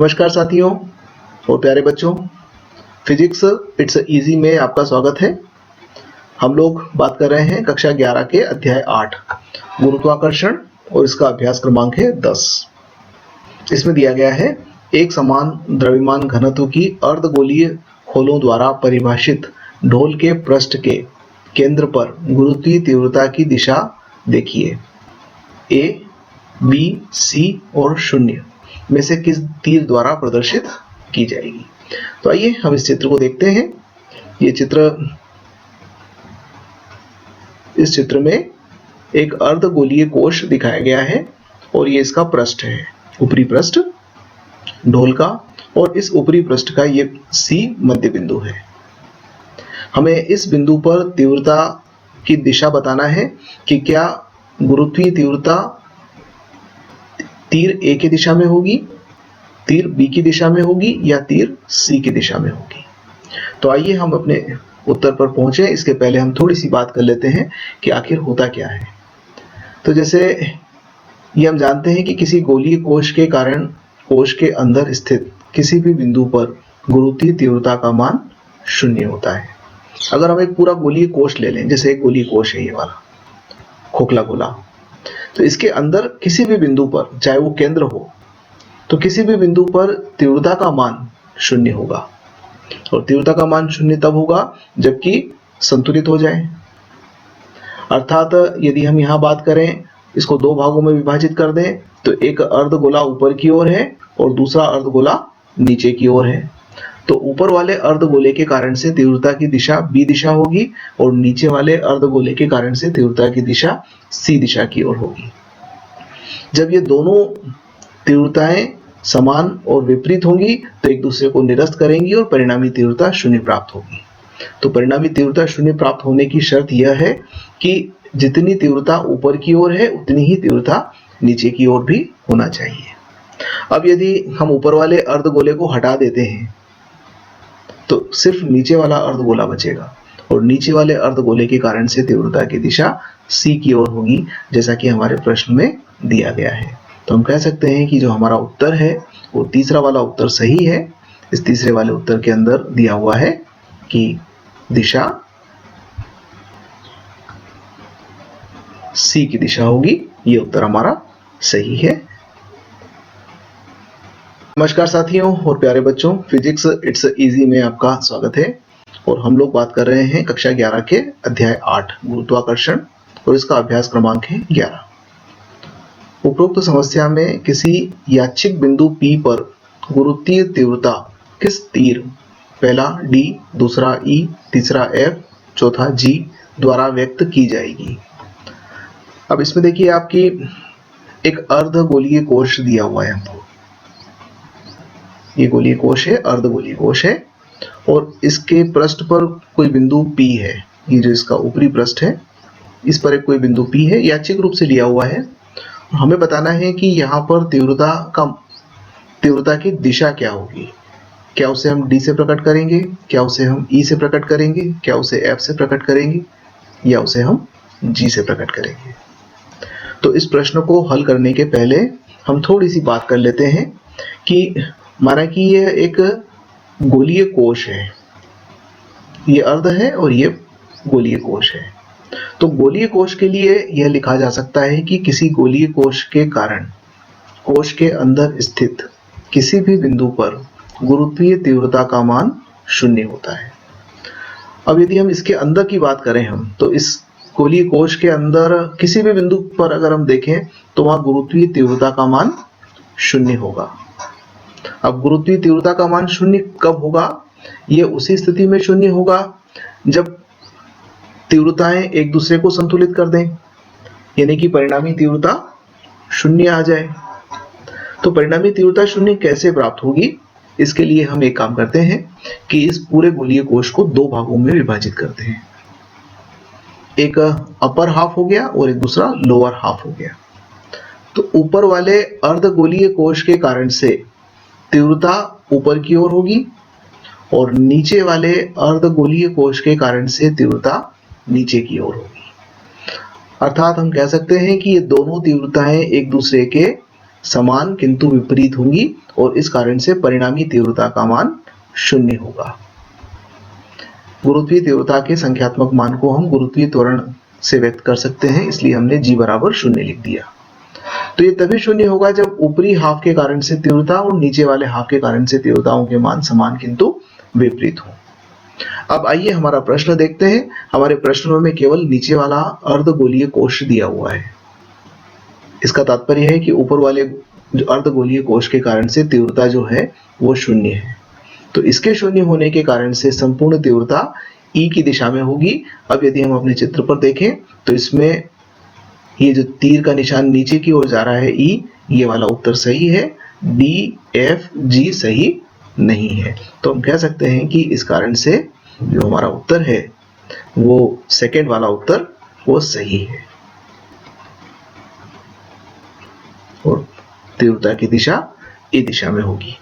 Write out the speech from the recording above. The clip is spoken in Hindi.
नमस्कार साथियों और प्यारे बच्चों, फिजिक्स इट्स इजी में आपका स्वागत है। हम लोग बात कर रहे हैं कक्षा 11 के अध्याय 8 गुरुत्वाकर्षण और इसका अभ्यास क्रमांक है 10। इसमें दिया गया है एक समान द्रव्यमान घनत्व की अर्धगोलीय खोलों द्वारा परिभाषित ढोल के पृष्ठ के केंद्र पर गुरुत्वीय तीव्रता की दिशा देखिए। ए, बी, सी और 0 में से किस तीर द्वारा प्रदर्शित की जाएगी। तो आइए हम इस चित्र को देखते हैं। इस चित्र में एक अर्धगोलीय कोश दिखाया गया है और ये इसका पृष्ठ है, ऊपरी पृष्ठ ढोल का, और इस ऊपरी पृष्ठ का ये सी मध्य बिंदु है। हमें इस बिंदु पर तीव्रता की दिशा बताना है कि क्या गुरुत्वीय तीव्रता तीर ए की दिशा में होगी, तीर बी की दिशा में होगी या तीर सी की दिशा में होगी। तो आइए हम अपने उत्तर पर पहुंचे। इसके पहले हम थोड़ी सी बात कर लेते हैं कि आखिर होता क्या है। तो जैसे ये हम जानते हैं कि किसी गोलीय कोश के कारण कोश के अंदर स्थित किसी भी बिंदु पर गुरुत्वीय तीव्रता का मान 0 होता है। अगर हम एक पूरा गोलीय कोश ले लें, जैसे एक गोलीय कोश है ये वाला खोखला गोला, तो इसके अंदर किसी भी बिंदु पर, चाहे वो केंद्र हो, तो किसी भी बिंदु पर तीव्रता का मान 0 होगा। और तीव्रता का मान 0 तब होगा जबकि संतुलित हो जाए। अर्थात यदि हम यहां बात करें, इसको दो भागों में विभाजित कर दें, तो एक अर्धगोला ऊपर की ओर है और दूसरा अर्धगोला नीचे की ओर है। तो ऊपर वाले अर्धगोले के कारण से तीव्रता की दिशा बी दिशा होगी और नीचे वाले अर्धगोले के कारण से तीव्रता की दिशा सी दिशा की ओर होगी। जब ये दोनों तीव्रताएं समान और विपरीत होंगी तो एक दूसरे को निरस्त करेंगी और परिणामी तीव्रता 0 प्राप्त होगी। तो परिणामी तीव्रता 0 प्राप्त होने की शर्त यह है कि जितनी तीव्रता ऊपर की ओर है उतनी ही तीव्रता नीचे की ओर भी होना चाहिए। अब यदि हम ऊपर वाले अर्धगोले को हटा देते हैं तो सिर्फ नीचे वाला अर्धगोला बचेगा और नीचे वाले अर्धगोले के कारण से तीव्रता की दिशा सी की ओर होगी, जैसा कि हमारे प्रश्न में दिया गया है। तो हम कह सकते हैं कि जो हमारा उत्तर है वो तीसरा वाला उत्तर सही है। इस तीसरे वाले उत्तर के अंदर दिया हुआ है कि दिशा सी की दिशा होगी। ये उत्तर हमारा सही है। नमस्कार साथियों और प्यारे बच्चों, फिजिक्स इट्स इजी में आपका स्वागत है। और हम लोग बात कर रहे हैं कक्षा 11 के अध्याय 8 गुरुत्वाकर्षण और इसका अभ्यास क्रमांक है 11। उपरोक्त समस्या में किसी यादृच्छिक बिंदु P पर गुरुत्वीय तीव्रता किस तीर, पहला D, दूसरा E, तीसरा F, चौथा G द्वारा व्यक्त की जाएगी। अब इसमें देखिए आपकी एक अर्धगोलीय कोश दिया हुआ है हमको। ये गोलीय कोश है, अर्धगोलीय कोश है और इसके पृष्ठ पर कोई बिंदु P है। ये जो इसका ऊपरी पृष्ठ है, इस पर एक कोई बिंदु P है, यादृच्छिक रूप से लिया हुआ है। हमें बताना है कि यहाँ पर तीव्रता की दिशा क्या होगी। क्या उसे हम D से प्रकट करेंगे, क्या उसे हम E से प्रकट करेंगे, क्या उसे F से प्रकट करेंगे या उसे हम G से प्रकट करेंगे। तो इस प्रश्न को हल करने के पहले हम थोड़ी सी बात कर लेते हैं कि माना कि यह एक गोलीय कोश है, ये अर्ध है और ये गोलीय कोश है। तो गोलीय कोश के लिए यह लिखा जा सकता है कि किसी गोलीय कोश के कारण कोश के अंदर स्थित किसी भी बिंदु पर गुरुत्वीय तीव्रता का मान 0 होता है। अब यदि हम इसके अंदर की बात करें तो इस गोलीय कोश के अंदर किसी भी बिंदु पर अगर हम देखें तो वहां गुरुत्वीय तीव्रता का मान 0 होगा। अब गुरुत्वीय तीव्रता का मान 0 कब होगा? यह उसी स्थिति में 0 होगा जब तीव्रताएं एक दूसरे को संतुलित कर दें, यानी कि परिणामी तीव्रता 0 आ जाए। तो परिणामी तीव्रता 0 कैसे प्राप्त होगी? इसके लिए हम एक काम करते हैं कि इस पूरे गोलीय कोश को दो भागों में विभाजित करते हैं। एक अपर हाफ हो गया और एक दूसरा लोअर हाफ हो गया। तो ऊपर वाले अर्धगोलीय कोश के कारण से तीव्रता ऊपर की ओर होगी और नीचे वाले अर्धगोलीय कोश के कारण से तीव्रता नीचे की ओर होगी। अर्थात हम कह सकते हैं कि ये दोनों तीव्रताएं एक दूसरे के समान किंतु विपरीत होंगी और इस कारण से परिणामी तीव्रता का मान 0 होगा। गुरुत्वीय तीव्रता के संख्यात्मक मान को हम गुरुत्वीय त्वरण से व्यक्त कर सकते हैं, इसलिए हमने g बराबर 0 लिख दिया। तो ये तभी 0 होगा जब ऊपरी हाफ के कारण से तीव्रता और नीचे वाले हाफ के कारण से तीव्रताओं के मान समान किंतु विपरीत हो। अब आइए हमारा प्रश्न देखते हैं। हमारे प्रश्न में केवल नीचे वाला अर्धगोलीय कोश दिया हुआ है। इसका तात्पर्य है कि ऊपर वाले जो अर्धगोलीय कोश के कारण से तीव्रता जो है वो 0 है। तो इसके 0 होने के कारण से संपूर्ण तीव्रता E की दिशा में होगी। अब यदि हम अपने चित्र पर देखें तो इसमें ये जो तीर का निशान नीचे की ओर जा रहा है E, ये वाला उत्तर सही है। D, F, G सही नहीं है। तो हम कह सकते हैं कि इस कारण से जो हमारा उत्तर है वो सेकंड वाला उत्तर वो सही है और तीव्रता की दिशा ए दिशा में होगी।